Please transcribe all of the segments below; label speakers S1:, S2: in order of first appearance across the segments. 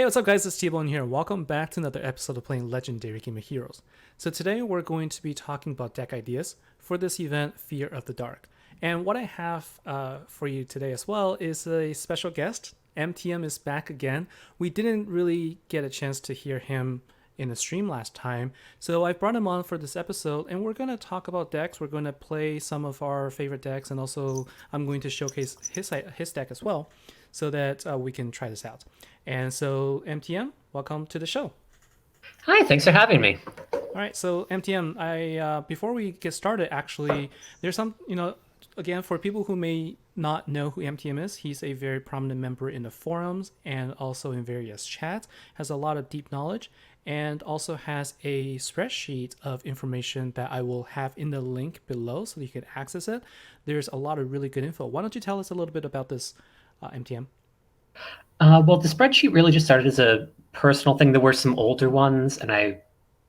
S1: Hey, what's up guys, it's TBone here. Welcome back to another episode of playing Legendary Game of Heroes. So today we're going to be talking about deck ideas for this event, Fear of the Dark. And what I have for you today as well is a special guest. MTM is back again. We didn't really get a chance to hear him in the stream last time, so I brought him on for this episode, and we're going to talk about decks. We're going to play some of our favorite decks, and also I'm going to showcase his deck as well, so that we can try this out. And so MTM, welcome to the show.
S2: Hi, thanks for having me.
S1: All right, so MTM, I before we get started, actually, there's some, again, for people who may not know who MTM is, he's a very prominent member in the forums and also in various chats, has a lot of deep knowledge, and also has a spreadsheet of information that I will have in the link below so that you can access it. There's a lot of really good info. Why don't you tell us a little bit about this, MTM?
S2: Well, the spreadsheet really just started as a personal thing. There were some older ones, and I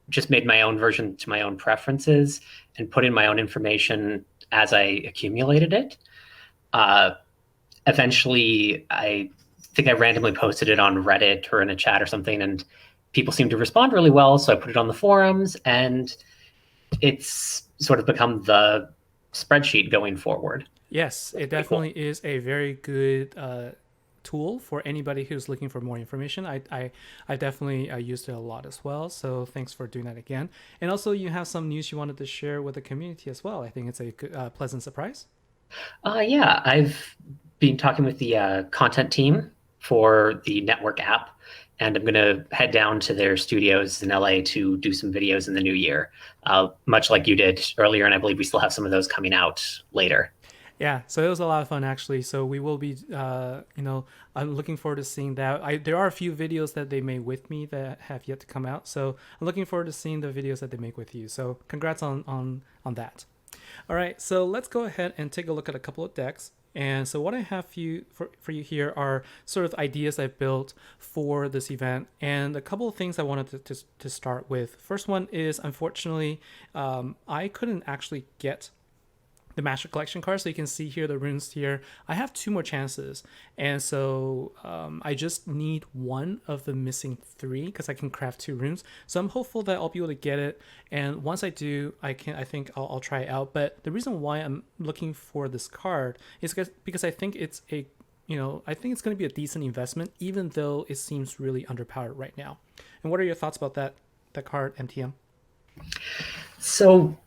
S2: just made my own version to my own preferences and put in my own information as I accumulated it. Uh, Eventually, I think I randomly posted it on Reddit or in a chat or something, and people seemed to respond really well. So I put it on the forums, and it's sort of become the spreadsheet going forward.
S1: Yes, it
S2: Pretty cool.
S1: definitely is a very good tool for anybody who's looking for more information. I definitely used it a lot as well. So thanks for doing that again. And also, you have some news you wanted to share with the community as well. I think it's a good, pleasant surprise.
S2: Yeah, I've been talking with the content team for the network app, and I'm going to head down to their studios in LA to do some videos in the new year, much like you did earlier. And I believe we still have some of those coming out later.
S1: Yeah, so it was a lot of fun actually. So we will be, I'm looking forward to seeing that. There are a few videos that they made with me that have yet to come out. So I'm looking forward to seeing the videos that they make with you. So congrats on that. All right, so let's go ahead and take a look at a couple of decks. And so what I have for you here are sort of ideas I built for this event, and a couple of things I wanted to start with. First one is, unfortunately, I couldn't actually get the Master Collection card. So you can see here the runes here. I have two more chances. And so I just need one of the missing three because I can craft two runes. So I'm hopeful that I'll be able to get it. And once I do, I think I'll try it out. But the reason why I'm looking for this card is because I think it's I think it's going to be a decent investment, even though it seems really underpowered right now. And what are your thoughts about that card, MTM?
S2: So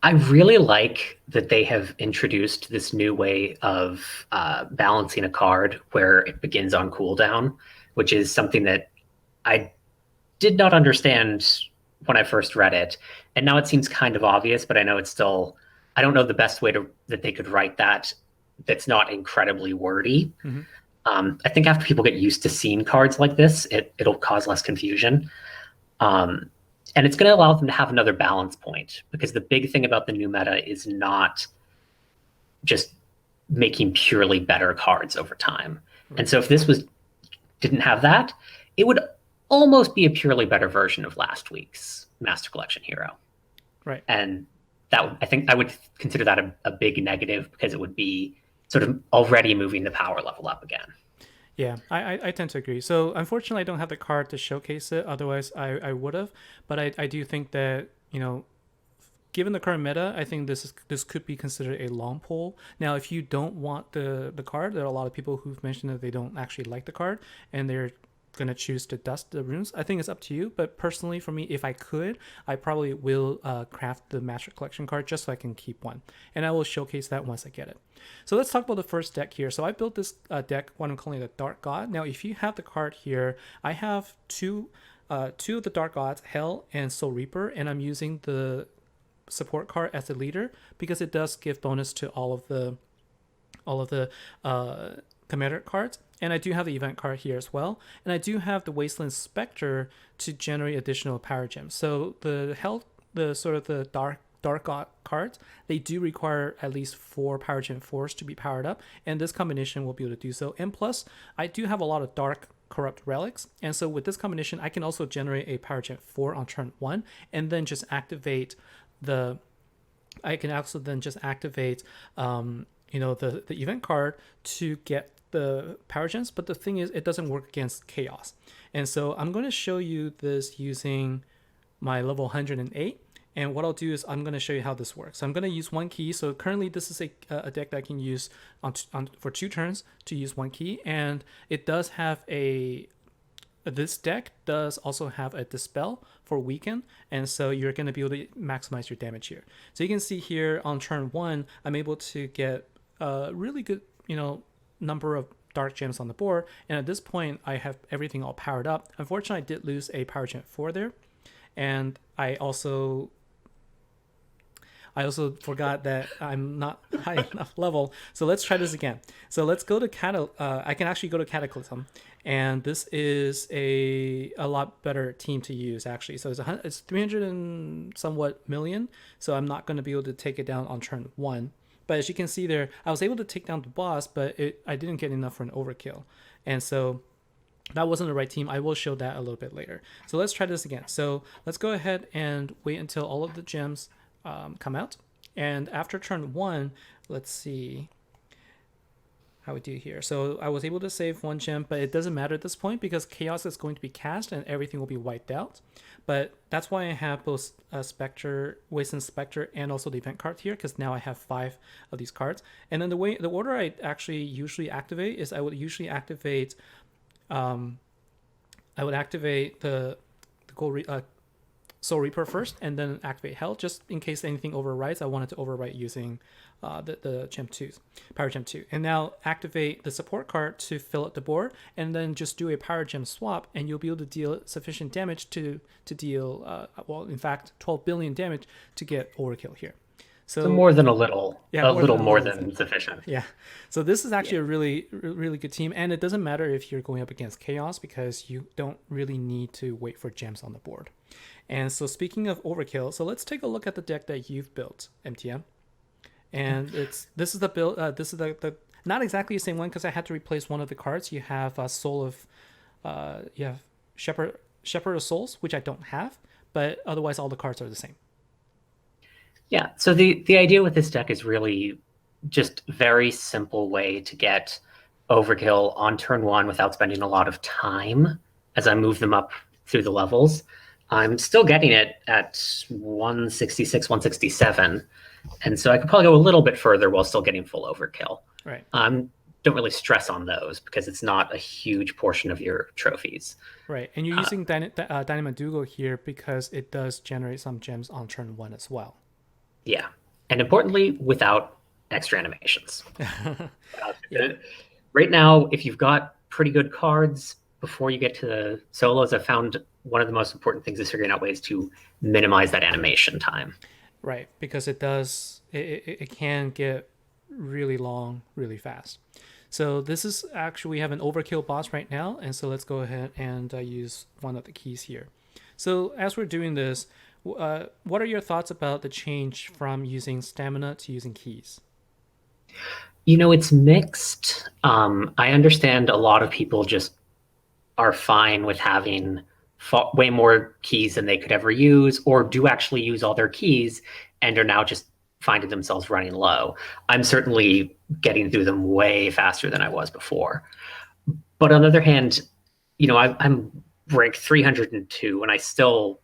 S2: I really like that they have introduced this new way of balancing a card where it begins on cooldown, which is something that I did not understand when I first read it. And now it seems kind of obvious, but I know it's still, I don't know the best way that they could write that that's not incredibly wordy.
S1: Mm-hmm.
S2: I think after people get used to seeing cards like this, it'll cause less confusion. Um, and it's going to allow them to have another balance point, because the big thing about the new meta is not just making purely better cards over time. And
S1: Right.
S2: so if this didn't have that, it would almost be a purely better version of last week's Master Collection hero.
S1: Right.
S2: And I think I would consider that a big negative, because it would be sort of already moving the power level up again.
S1: Yeah, I tend to agree. So unfortunately, I don't have the card to showcase it. Otherwise, I would have. But I do think that, given the current meta, I think this could be considered a long pull. Now, if you don't want the card, there are a lot of people who've mentioned that they don't actually like the card and they're gonna choose to dust the runes. I think it's up to you. But personally, for me, if I could, I probably will craft the Master Collection card just so I can keep one, and I will showcase that once I get it. So let's talk about the first deck here. So I built this deck, what I'm calling the Dark God. Now, if you have the card here, I have two of the Dark Gods, Hell and Soul Reaper, and I'm using the support card as the leader because it does give bonus to all of the commander cards. And I do have the event card here as well. And I do have the Wasteland Spectre to generate additional power gems. So the health, the sort of the dark god cards, they do require at least 4 power gem 4s to be powered up. And this combination will be able to do so. And plus, I do have a lot of dark corrupt relics. And so with this combination, I can also generate a power gem 4 on turn 1 and then just activate the I can also then just activate the event card to get the power gems, but the thing is, it doesn't work against chaos. And so I'm going to show you this using my level 108. And what I'll do is I'm going to show you how this works. So I'm going to use one key. So currently this is a deck that I can use for 2 turns to use one key. And it does have this deck does also have a dispel for weaken, and so you're going to be able to maximize your damage here. So you can see here on turn 1, I'm able to get a really good, number of dark gems on the board, and at this point I have everything all powered up. Unfortunately, I did lose a power gem 4 there, and I also forgot that I'm not high enough level. So let's try this again. So let's go to I can actually go to Cataclysm, and this is a lot better team to use actually. So it's 300 and somewhat million. So I'm not going to be able to take it down on turn 1. But as you can see there, I was able to take down the boss, but I didn't get enough for an overkill. And so that wasn't the right team. I will show that a little bit later. So let's try this again. So let's go ahead and wait until all of the gems come out. And after turn 1, let's see how we do here. So I was able to save 1 gem, but it doesn't matter at this point because chaos is going to be cast and everything will be wiped out. But that's why I have both Spectre, Wasteland Spectre, and also the event card here, because now I have 5 of these cards. And then the order I actually usually activate is I would usually activate the Gold Soul Reaper first, and then activate Hell, just in case anything overwrites. I wanted to overwrite using the Gem 2, Power Gem 2. And now activate the support card to fill up the board, and then just do a Power Gem swap, and you'll be able to deal sufficient damage to deal, in fact, 12 billion damage to get overkill here.
S2: So more than a little. Yeah, a little more than sufficient.
S1: Yeah. So this is actually a really, really good team. And it doesn't matter if you're going up against Chaos because you don't really need to wait for gems on the board. And so speaking of overkill, so let's take a look at the deck that you've built, MTM. And this is the build. This is the not exactly the same one because I had to replace one of the cards. You have you have Shepherd of Souls, which I don't have, but otherwise all the cards are the same.
S2: Yeah, so the idea with this deck is really just very simple way to get overkill on turn 1 without spending a lot of time as I move them up through the levels. I'm still getting it at 166, 167, and so I could probably go a little bit further while still getting full overkill.
S1: Right.
S2: Don't really stress on those because it's not a huge portion of your trophies.
S1: Right, and you're using Dynamite Dougal here because it does generate some gems on turn 1 as well.
S2: Yeah, and importantly, without extra animations. Yeah. Right now, if you've got pretty good cards before you get to the solos, I've found one of the most important things is figuring out ways to minimize that animation time.
S1: Right, because it can get really long really fast. So this is actually, we have an overkill boss right now, and so let's go ahead and use one of the keys here. So as we're doing this, what are your thoughts about the change from using stamina to using keys?
S2: It's mixed. I understand a lot of people just are fine with having way more keys than they could ever use, or do actually use all their keys and are now just finding themselves running low. I'm certainly getting through them way faster than I was before. But on the other hand, I'm ranked 302 and I still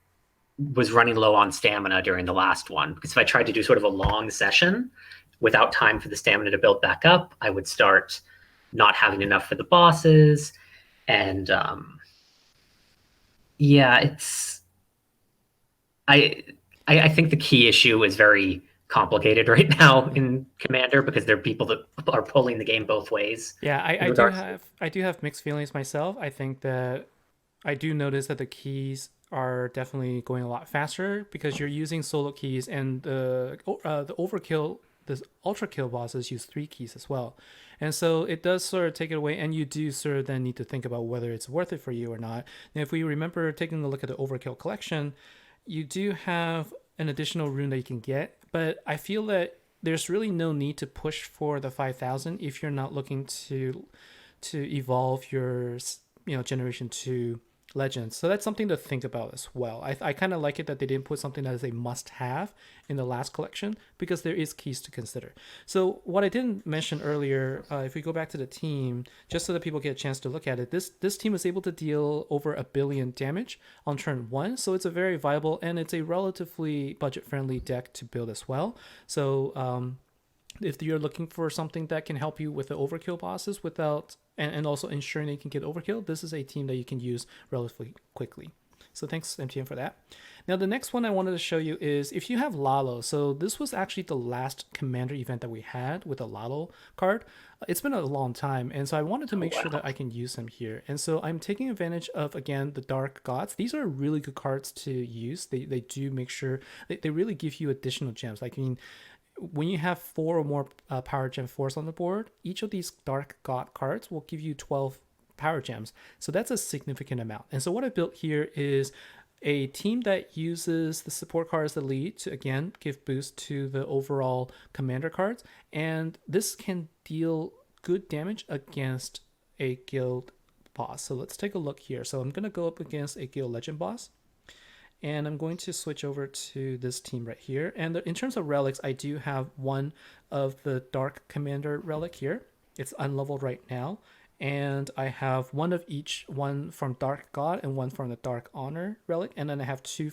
S2: was running low on stamina during the last one, because if I tried to do sort of a long session without time for the stamina to build back up, I would start not having enough for the bosses. And I think the key issue is very complicated right now in Commander because there are people that are pulling the game both ways.
S1: Yeah, I do have mixed feelings myself. I think that I do notice that the keys are definitely going a lot faster because you're using solo keys, and the overkill, the ultra kill bosses use 3 keys as well, and so it does sort of take it away, and you do sort of then need to think about whether it's worth it for you or not. And if we remember taking a look at the overkill collection, you do have an additional rune that you can get, but I feel that there's really no need to push for the 5,000 if you're not looking to evolve your generation 2 legends. So that's something to think about as well. I kind of like it that they didn't put something that is a must have in the last collection because there is keys to consider. So what I didn't mention earlier, if we go back to the team, just so that people get a chance to look at it, this team was able to deal over 1 billion damage on turn 1. So it's a very viable and it's a relatively budget friendly deck to build as well. So if you're looking for something that can help you with the overkill bosses without and also ensuring that you can get overkill, this is a team that you can use relatively quickly. So thanks MTM for that. Now the next one I wanted to show you is if you have Lalo. So this was actually the last commander event that we had with a Lalo card. It's been a long time, and so I wanted to make sure that I can use him here. And so I'm taking advantage of, again, the Dark Gods. These are really good cards to use. They do make sure they really give you additional gems. Like, I mean, when you have 4 or more power gem 4s on the board, each of these Dark God cards will give you 12 power gems. So that's a significant amount. And so what I built here is a team that uses the support cards the lead to, again, give boost to the overall commander cards. And this can deal good damage against a guild boss. So let's take a look here. So I'm going to go up against a guild legend boss. And I'm going to switch over to this team right here. And in terms of relics, I do have one of the Dark Commander relic here. It's unleveled right now. And I have one of each, one from Dark God and one from the Dark Honor relic. And then I have two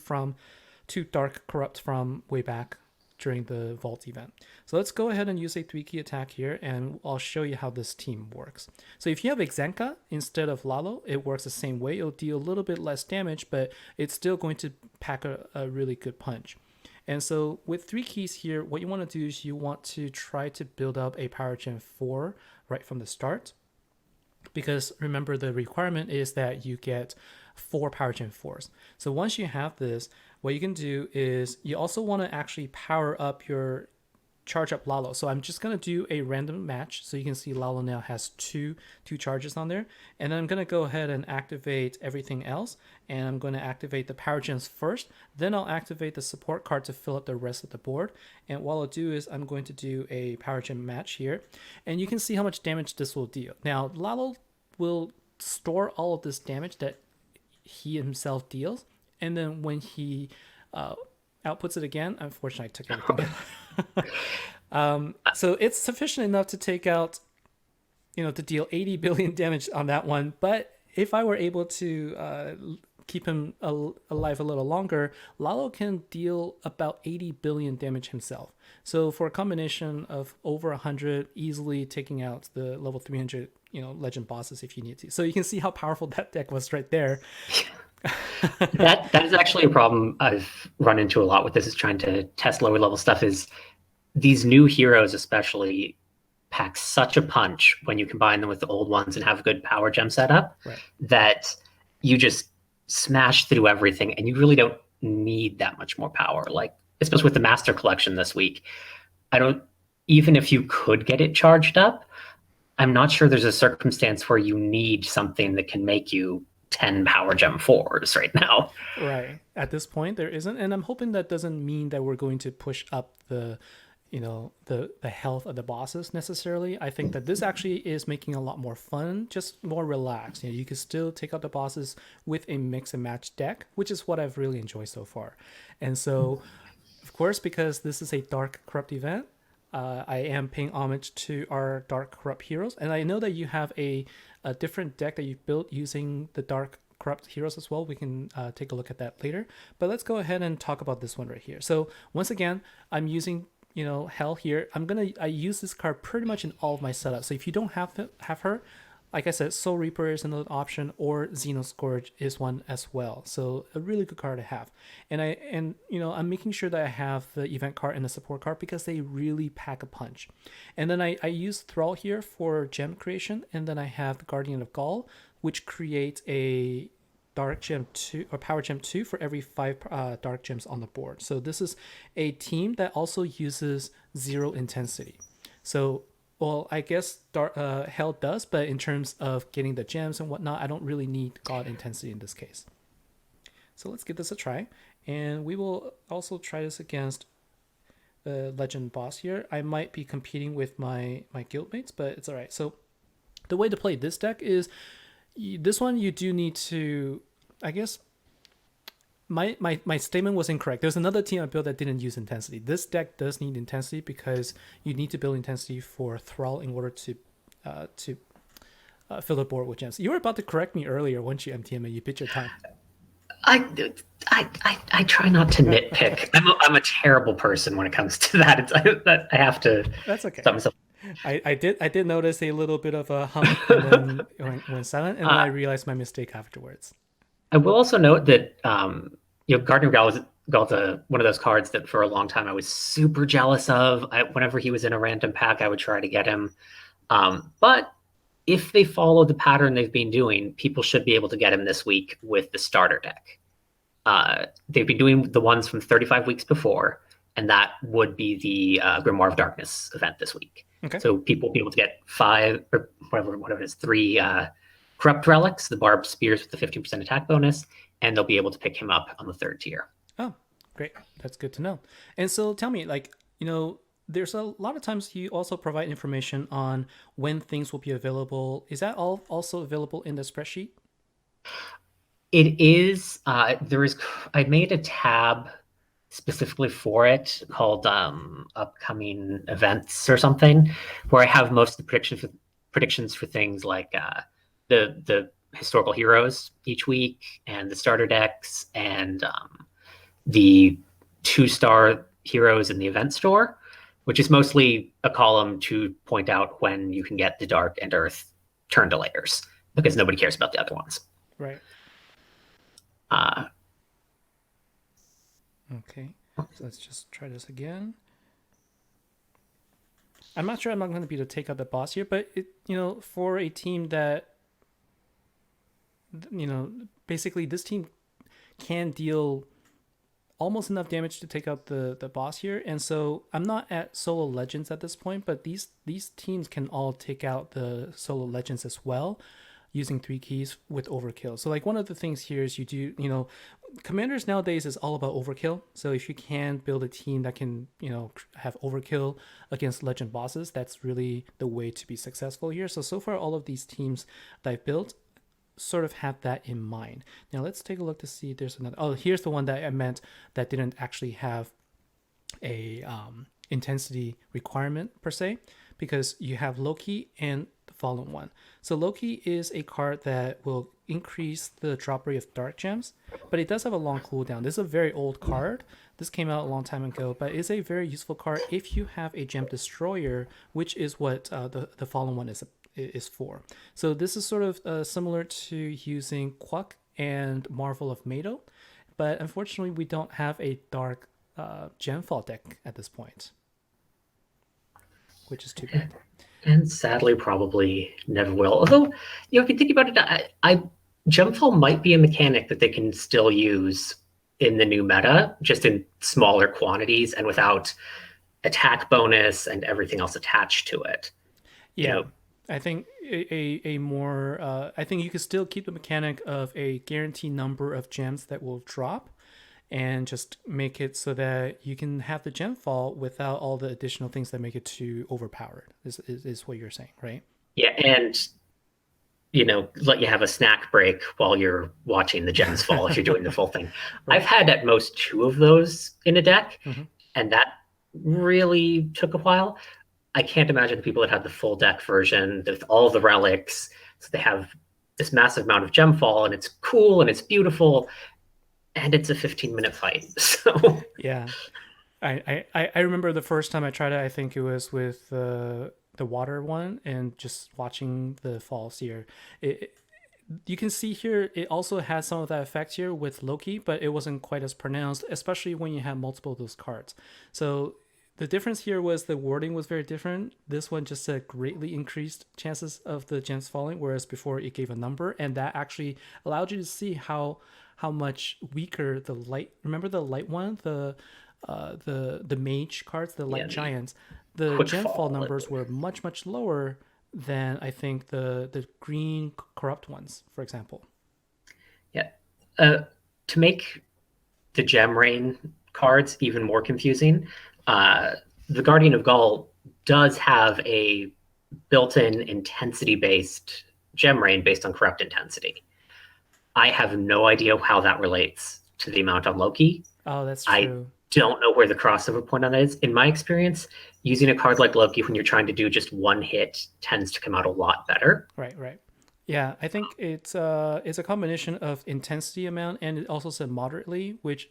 S1: Dark Corrupt from way back during the Vault event. So let's go ahead and use a 3-key attack here, and I'll show you how this team works. So if you have Exenka instead of Lalo, it works the same way. It'll deal a little bit less damage, but it's still going to pack a really good punch. And so with 3 keys here, what you want to do is you want to try to build up a Power Gen 4 right from the start. Because remember, the requirement is that you get 4 Power Gen 4s. So once you have this, what you can do is you also want to actually power up your charge up Lalo. So I'm just going to do a random match. So you can see Lalo now has two charges on there. And then I'm going to go ahead and activate everything else. And I'm going to activate the power gens first. Then I'll activate the support card to fill up the rest of the board. And what I'll do is I'm going to do a power gen match here. And you can see how much damage this will deal. Now, Lalo will store all of this damage that he himself deals. And then when he outputs it again, unfortunately I took everything out. So it's sufficient enough to take out, to deal 80 billion damage on that one. But if I were able to keep him alive a little longer, Lalo can deal about 80 billion damage himself. So for a combination of over 100, easily taking out the level 300, legend bosses if you need to. So you can see how powerful that deck was right there.
S2: that is actually a problem I've run into a lot with this, is trying to test lower level stuff. Is these new heroes especially pack such a punch when you combine them with the old ones and have a good power gem setup,
S1: right,
S2: that you just smash through everything and you really don't need that much more power. Like, especially with the Master Collection this week, even if you could get it charged up, I'm not sure there's a circumstance where you need something that can make you 10 power gem 4s right now.
S1: Right. At this point, there isn't. And I'm hoping that doesn't mean that we're going to push up the health of the bosses necessarily. I think that this actually is making a lot more fun, just more relaxed. You can still take out the bosses with a mix and match deck, which is what I've really enjoyed so far. And so, of course, because this is a Dark Corrupt event, I am paying homage to our Dark Corrupt heroes. And I know that you have a different deck that you built using the Dark Corrupt heroes as well. We can take a look at that later. But let's go ahead and talk about this one right here. So once again, I'm using Hell here. I use this card pretty much in all of my setups. So if you don't have her, like I said, Soul Reaper is another option, or Xenoscourge is one as well. So a really good card to have. And I'm making sure that I have the event card and the support card because they really pack a punch. And then I use Thrall here for gem creation, and then I have the Guardian of Gaul, which creates a Dark Gem 2 or Power Gem 2 for every 5 Dark Gems on the board. So this is a team that also uses 0 intensity. So, well, I guess Hell does, but in terms of getting the gems and whatnot, I don't really need God intensity in this case. So let's give this a try. And we will also try this against the Legend boss here. I might be competing with my guildmates, but it's all right. So the way to play this deck is, this one you do need to I guess my statement was incorrect. There's another team I built that didn't use intensity. This deck does need intensity because you need to build intensity for Thrall in order to fill the board with gems. You were about to correct me earlier, weren't you, MTM? And you bit your tongue.
S2: I try not to nitpick. I'm a terrible person when it comes to that. I have to
S1: That's okay.
S2: stop myself.
S1: I did notice a little bit of a hum and then went silent, and then I realized my mistake afterwards.
S2: I will also note that Gardner Gall's one of those cards that for a long time I was super jealous of. Whenever he was in a random pack, I would try to get him. But if they follow the pattern they've been doing, people should be able to get him this week with the starter deck. They've been doing the ones from 35 weeks before, and that would be the Grimoire of Darkness event this week.
S1: Okay.
S2: So people will be able to get 5 or whatever it is, 3 Corrupt Relics, the Barbed Spears with the 15% attack bonus, and they'll be able to pick him up on the 3rd tier.
S1: Oh, great. That's good to know. And so tell me, there's a lot of times you also provide information on when things will be available. Is that all also available in the spreadsheet?
S2: It is. I made a tab specifically for it called upcoming events or something, where I have most of the predictions for things like the historical heroes each week and the starter decks and the 2-star heroes in the event store, which is mostly a column to point out when you can get the Dark and Earth turn delayers, because nobody cares about the other ones.
S1: Right. Okay. So let's just try this again. I'm not sure I'm not going to be able to take out the boss here, but for a team that, basically this team can deal almost enough damage to take out the boss here. And so I'm not at solo legends at this point, but these teams can all take out the solo legends as well using 3 keys with overkill. So like one of the things here is you do, commanders nowadays is all about overkill. So if you can build a team that can, have overkill against legend bosses, that's really the way to be successful here. So far all of these teams that I've built sort of have that in mind. Now let's take a look to see if there's another. Oh, here's the one that I meant that didn't actually have a intensity requirement per se, because you have Loki and the Fallen One. So Loki is a card that will increase the drop rate of dark gems, but it does have a long cooldown. This is a very old card. This came out a long time ago, but it's a very useful card if you have a gem destroyer, which is what the Fallen One is for. So this is sort of similar to using Quack and Marvel of Mado, but unfortunately we don't have a dark Gemfall deck at this point, which is too bad.
S2: And sadly, probably never will. Although, if you think about it, Gemfall might be a mechanic that they can still use in the new meta, just in smaller quantities and without attack bonus and everything else attached to it.
S1: Yeah, I think a more I think you could still keep the mechanic of a guaranteed number of gems that will drop, and just make it so that you can have the gem fall without all the additional things that make it too overpowered, is what you're saying, right?
S2: Yeah, and let you have a snack break while you're watching the gems fall if you're doing the full thing. Right. I've had at most 2 of those in a deck, and that really took a while. I can't imagine the people that had the full deck version with all the relics. So they have this massive amount of gemfall, and it's cool and it's beautiful, and it's a 15-minute fight. So
S1: yeah, I remember the first time I tried it. I think it was with the water one, and just watching the falls here. You can see here it also has some of that effect here with Loki, but it wasn't quite as pronounced, especially when you have multiple of those cards. So the difference here was the wording was very different. This one just said greatly increased chances of the gems falling, whereas before it gave a number, and that actually allowed you to see how much weaker the light. Remember the light one, the mage cards, the light giants. The gemfall numbers were much lower than I think the green corrupt ones, for example.
S2: Yeah, to make the gem rain cards even more confusing, the Guardian of Gaul does have a built-in intensity-based gem rain based on corrupt intensity. I have no idea how that relates to the amount on Loki.
S1: Oh, that's
S2: I
S1: true.
S2: don't know where the crossover point on that is. In my experience, using a card like Loki when you're trying to do just one hit tends to come out a lot better.
S1: Right, right. Yeah, I think it's a combination of intensity amount and it also said moderately, which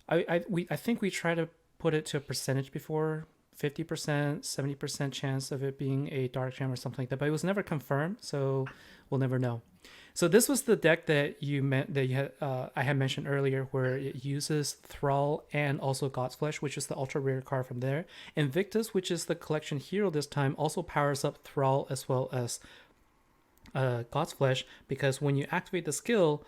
S1: I think we try to put it to a percentage before. 50%, 70% chance of it being a dark gem or something like that, but it was never confirmed, so we'll never know. So this was the deck that you meant that you had I had mentioned earlier, where it uses Thrall and also God's Flesh, which is the ultra rare card from there. Invictus, which is the collection hero this time, also powers up Thrall as well as God's Flesh, because when you activate the skill,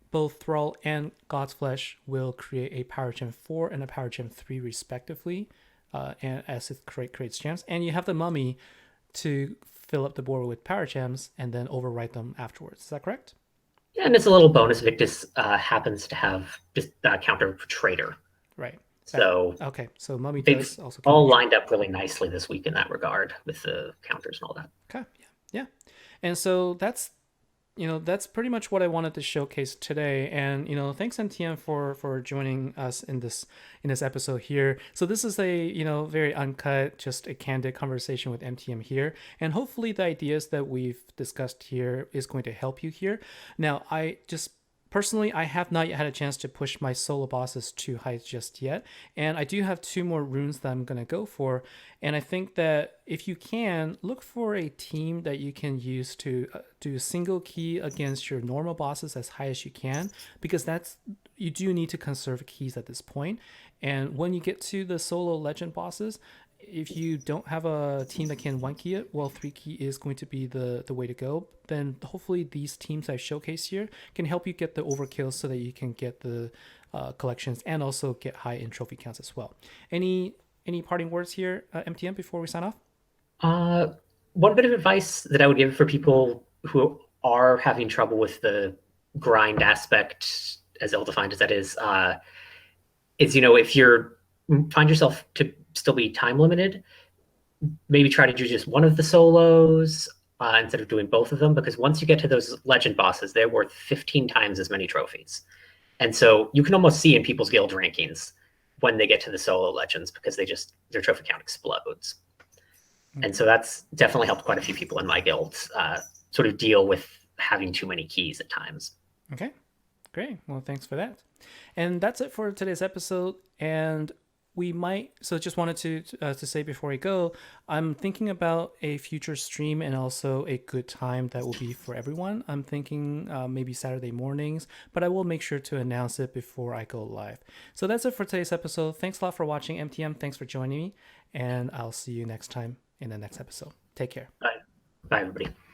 S1: both Thrall and God's Flesh will create a Power Gem 4 and a Power Gem 3 respectively, and as it creates gems. And you have the Mummy to fill up the board with Power Gems and then overwrite them afterwards. Is that correct?
S2: Yeah, and it's a little bonus. Victus happens to have just counter Traitor.
S1: Right.
S2: So
S1: Okay, so Mummy
S2: they've
S1: does also
S2: all
S1: counter.
S2: lined up really nicely this week in that regard with the counters and all that.
S1: Okay, yeah, yeah. And so that's pretty much what I wanted to showcase today. And thanks MTM for joining us in this episode here. So this is a very uncut, just a candid conversation with MTM here, and hopefully the ideas that we've discussed here is going to help you here. Now, I just personally, I have not yet had a chance to push my solo bosses too high just yet, and I do have two more runes that I'm going to go for. And I think that if you can, look for a team that you can use to do single key against your normal bosses as high as you can, because you do need to conserve keys at this point. And when you get to the solo legend bosses, if you don't have a team that can one key it, well, three key is going to be the way to go. Then hopefully these teams I showcase here can help you get the overkill so that you can get the collections and also get high in trophy counts as well. Any parting words here, MTM, before we sign off?
S2: One bit of advice that I would give for people who are having trouble with the grind aspect, as ill-defined as that is if you're find yourself to still be time limited, maybe try to do just one of the solos instead of doing both of them, because once you get to those legend bosses, they're worth 15 times as many trophies. And so you can almost see in people's guild rankings when they get to the solo legends, because their trophy count explodes. And so that's definitely helped quite a few people in my guild sort of deal with having too many keys at times.
S1: Okay, great. Well, thanks for that. And that's it for today's episode. And just wanted to say before I go, I'm thinking about a future stream and also a good time that will be for everyone. I'm thinking maybe Saturday mornings, but I will make sure to announce it before I go live. So that's it for today's episode. Thanks a lot for watching, MTM. Thanks for joining me, and I'll see you next time in the next episode. Take care.
S2: Bye. Bye, everybody.